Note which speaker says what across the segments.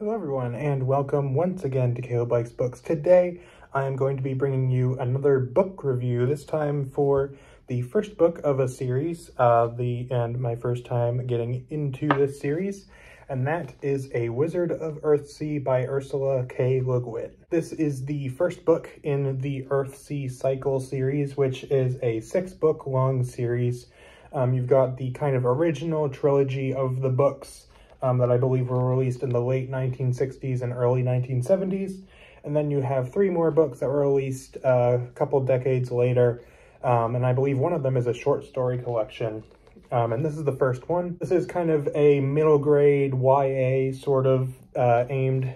Speaker 1: Hello everyone, and welcome once again to Caleb Likes Books. Today, I am going to be bringing you another book review, this time for the first book of a series, and my first time getting into this series, and that is A Wizard of Earthsea by Ursula K. Le Guin. This is the first book in the Earthsea Cycle series, which is a 6-book long series. You've got the kind of original trilogy of the books that I believe were released in the late 1960s and early 1970s. And then you have 3 more books that were released a couple decades later. And I believe one of them is a short story collection. And this is the first one. This is kind of a middle grade YA sort of aimed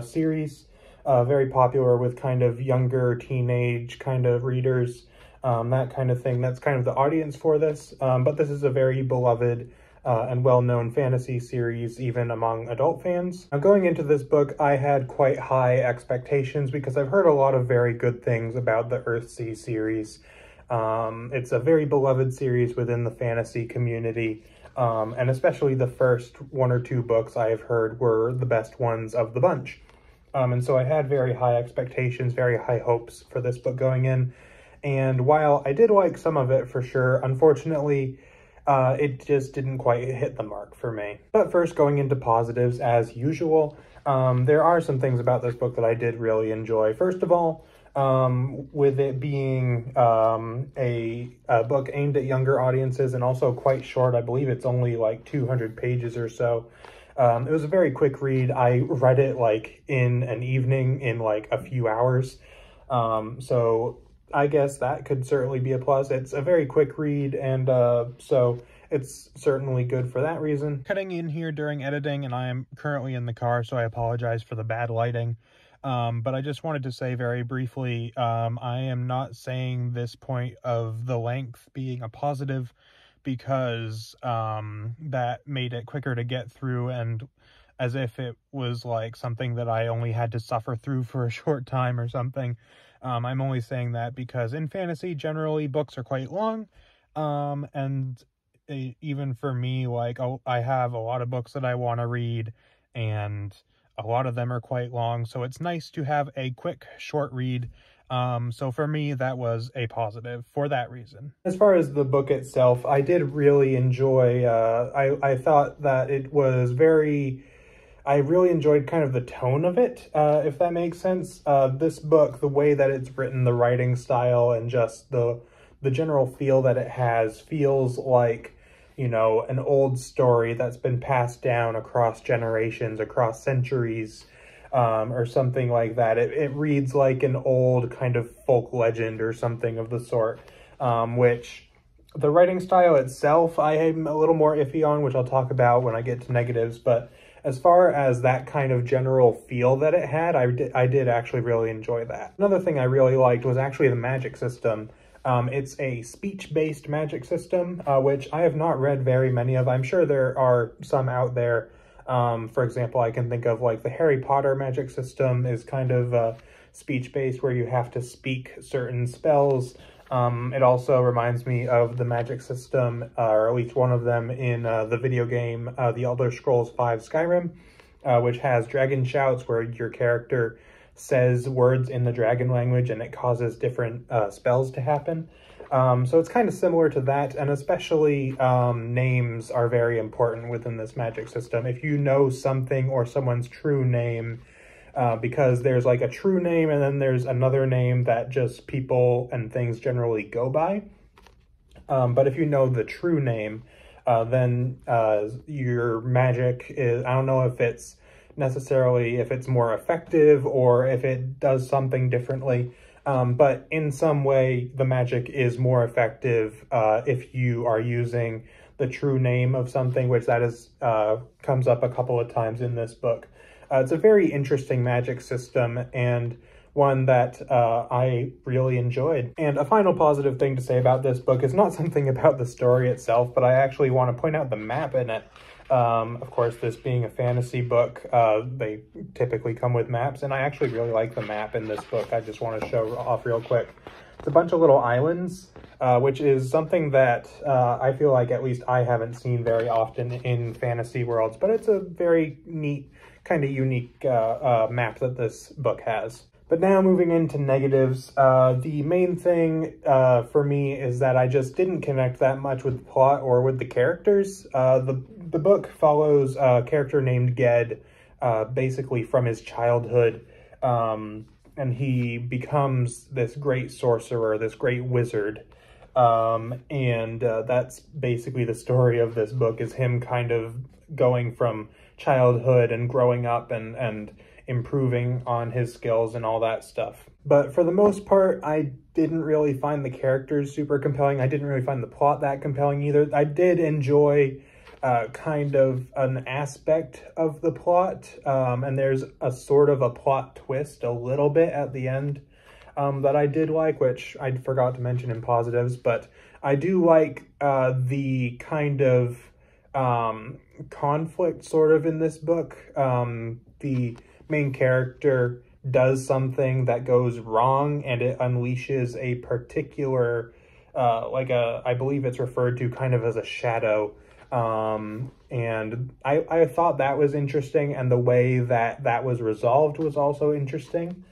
Speaker 1: series. Very popular with kind of younger teenage kind of readers, that kind of thing. That's kind of the audience for this. But this is a very beloved and well-known fantasy series, even among adult fans. Now, going into this book, I had quite high expectations because I've heard a lot of very good things about the Earthsea series. It's a very beloved series within the fantasy community, and especially the first 1 or 2 books I have heard were the best ones of the bunch. And so I had very high expectations, very high hopes for this book going in. And while I did like some of it for sure, unfortunately, it just didn't quite hit the mark for me. But first, going into positives as usual, there are some things about this book that I did really enjoy. First of all, with it being a book aimed at younger audiences and also quite short, I believe it's only like 200 pages or so. It was a very quick read. I read it like in an evening in like a few hours. So I guess that could certainly be a plus. It's a very quick read, and so it's certainly good for that reason. Cutting in here during editing, and I am currently in the car, so I apologize for the bad lighting. But I just wanted to say very briefly, I am not saying this point of the length being a positive because that made it quicker to get through, and as if it was like something that I only had to suffer through for a short time or something. I'm only saying that because in fantasy, generally, books are quite long, and even for me, like, I have a lot of books that I want to read, and a lot of them are quite long, so it's nice to have a quick, short read. So for me, that was a positive for that reason. As far as the book itself, I did really enjoy, I thought that it was I really enjoyed kind of the tone of it, if that makes sense. This book, the way that it's written, the writing style, and just the general feel that it has feels like, you know, an old story that's been passed down across generations, across centuries, or something like that. It reads like an old kind of folk legend or something of the sort, which the writing style itself I am a little more iffy on, which I'll talk about when I get to negatives, but as far as that kind of general feel that it had, I did actually really enjoy that. Another thing I really liked was actually the magic system. It's a speech-based magic system, which I have not read very many of. I'm sure there are some out there. For example, I can think of like the Harry Potter magic system is kind of speech-based, where you have to speak certain spells. It also reminds me of the magic system, or at least one of them, in the video game The Elder Scrolls V Skyrim, which has dragon shouts, where your character says words in the dragon language and it causes different spells to happen. So it's kind of similar to that, and especially names are very important within this magic system. If you know something or someone's true name, because there's like a true name and then there's another name that just people and things generally go by. But if you know the true name, then your magic is, I don't know if it's necessarily if it's more effective or if it does something differently, but in some way the magic is more effective if you are using the true name of something, which that is comes up a couple of times in this book. It's a very interesting magic system, and one that I really enjoyed. And a final positive thing to say about this book is not something about the story itself, but I actually want to point out the map in it. Of course, this being a fantasy book, they typically come with maps, and I actually really like the map in this book. I just want to show off real quick. It's a bunch of little islands, which is something that I feel like at least I haven't seen very often in fantasy worlds, but it's a very neat kind of unique map that this book has. But now moving into negatives, the main thing for me is that I just didn't connect that much with the plot or with the characters. The book follows a character named Ged, basically from his childhood, and he becomes this great sorcerer, this great wizard. And that's basically the story of this book, is him kind of going from childhood and growing up and improving on his skills and all that stuff. But for the most part, I didn't really find the characters super compelling. I didn't really find the plot that compelling either. I did enjoy kind of an aspect of the plot, and there's a sort of a plot twist a little bit at the end that I did like, which I forgot to mention in positives, but I do like the kind of conflict sort of in this book. The main character does something that goes wrong, and it unleashes a particular, I believe it's referred to kind of as a shadow. And I thought that was interesting, and the way that that was resolved was also interesting.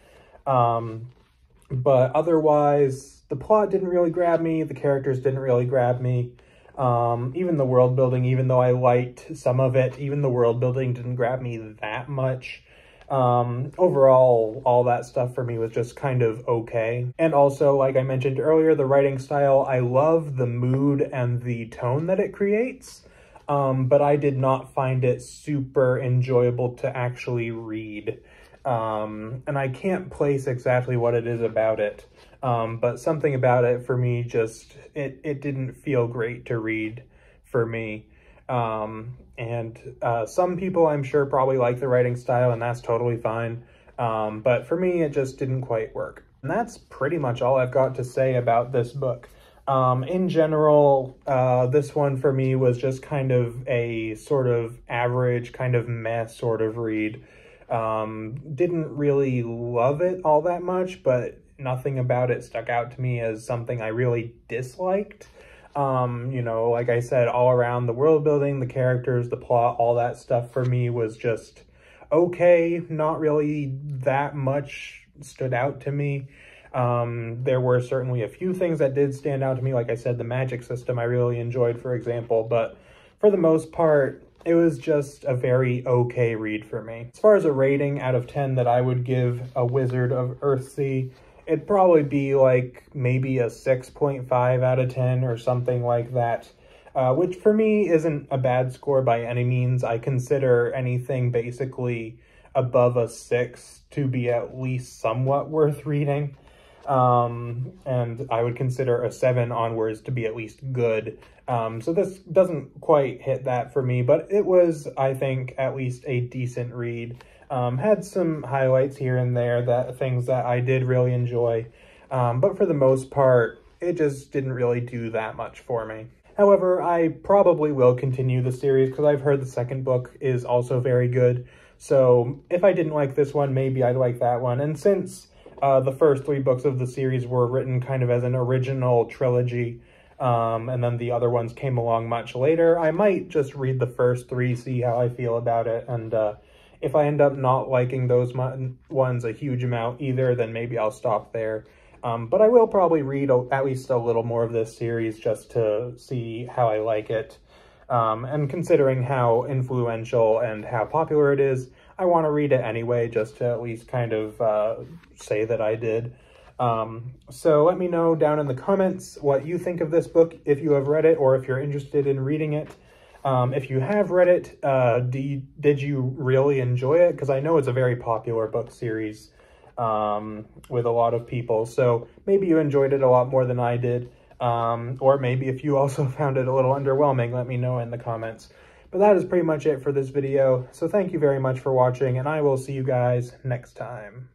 Speaker 1: But otherwise, the plot didn't really grab me, the characters didn't really grab me. Even the world building, even though I liked some of it, even the world building didn't grab me that much. Overall, all that stuff for me was just kind of okay. And also, like I mentioned earlier, the writing style, I love the mood and the tone that it creates, but I did not find it super enjoyable to actually read. And I can't place exactly what it is about it, but something about it for me just, it didn't feel great to read for me. And some people I'm sure probably like the writing style, and that's totally fine. But for me, it just didn't quite work. And that's pretty much all I've got to say about this book. In general, this one for me was just kind of a sort of average, kind of meh sort of read. Didn't really love it all that much, but nothing about it stuck out to me as something I really disliked. You know, like I said, all around the world building, the characters, the plot, all that stuff for me was just okay. Not really that much stood out to me. There were certainly a few things that did stand out to me. Like I said, the magic system I really enjoyed, for example, but for the most part, it was just a very okay read for me. As far as a rating out of 10 that I would give A Wizard of Earthsea, it'd probably be like maybe a 6.5 out of 10 or something like that, which for me isn't a bad score by any means. I consider anything basically above a 6 to be at least somewhat worth reading. And I would consider a 7 onwards to be at least good. So this doesn't quite hit that for me, but it was, I think, at least a decent read. Had some highlights here and there, things that I did really enjoy. But for the most part, it just didn't really do that much for me. However, I probably will continue the series because I've heard the second book is also very good. So if I didn't like this one, maybe I'd like that one. And since the first 3 books of the series were written kind of as an original trilogy, and then the other ones came along much later, I might just read the first 3, see how I feel about it, and if I end up not liking those ones a huge amount either, then maybe I'll stop there. But I will probably read at least a little more of this series just to see how I like it. And considering how influential and how popular it is, I want to read it anyway, just to at least kind of say that I did. So let me know down in the comments what you think of this book, if you have read it, or if you're interested in reading it. If you have read it, did you really enjoy it? Because I know it's a very popular book series with a lot of people, so maybe you enjoyed it a lot more than I did. Or maybe if you also found it a little underwhelming, let me know in the comments. But that is pretty much it for this video, so thank you very much for watching, and I will see you guys next time.